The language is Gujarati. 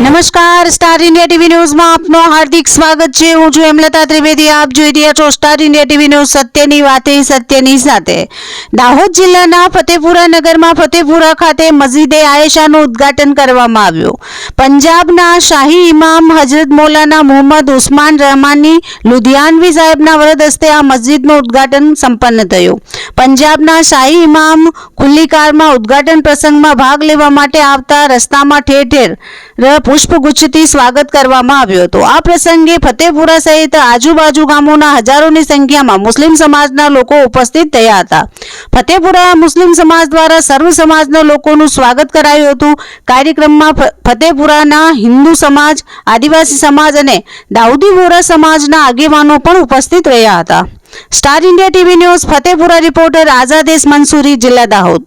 નમસ્કાર, સ્ટાર ઇન્ડિયા ટીવી ન્યૂઝમાં આપનો હાર્દિક સ્વાગત છે। હું છું હેમલતા ત્રિવેદી। આપ જોઈ રહ્યા છો સ્ટાર ઇન્ડિયા ટીવી ન્યૂઝ, સત્યની વાતે સત્યની સાથે। દાહોદ જિલ્લાના ફતેપુરા નગરમાં ફતેપુરા ખાતે મસ્જિદે આયેશાનું ઉદ્ઘાટન કરવામાં આવ્યું। પંજાબના શાહી ઇમામ હજરત મૌલાના મોહમ્મદ ઉસ્માન રહમાની લુધિયાનવી સાહેબના વરદ હસ્તે આ મસ્જિદનું ઉદ્ઘાટન સંપન્ન થયું। પંજાબના શાહી ઇમામ ખુલ્લી કારમાં ઉદ્ઘાટન પ્રસંગમાં ભાગ લેવા માટે આવતા રસ્તામાં ઠેર ઠેર પુષ્પગુચ્છથી સ્વાગત કરવામાં આવ્યું હતું। આ પ્રસંગે ફતેપુરા સહિત આજુબાજુ ગામોના હજારોની સંખ્યામાં મુસ્લિમ સમાજના લોકો ઉપસ્થિત થયા હતા। ફતેપુરા મુસ્લિમ સમાજ દ્વારા સર્વ સમાજના લોકોનું સ્વાગત કરાયું હતું। કાર્યક્રમમાં ફતેપુરાના હિન્દુ સમાજ, આદિવાસી સમાજ અને દાઉદી વોરા સમાજના આગેવાનો પણ ઉપસ્થિત રહ્યા હતા। Star India TV news Fatepura reporter Azadesh Mansuri, જિલ્લા દાહોદ।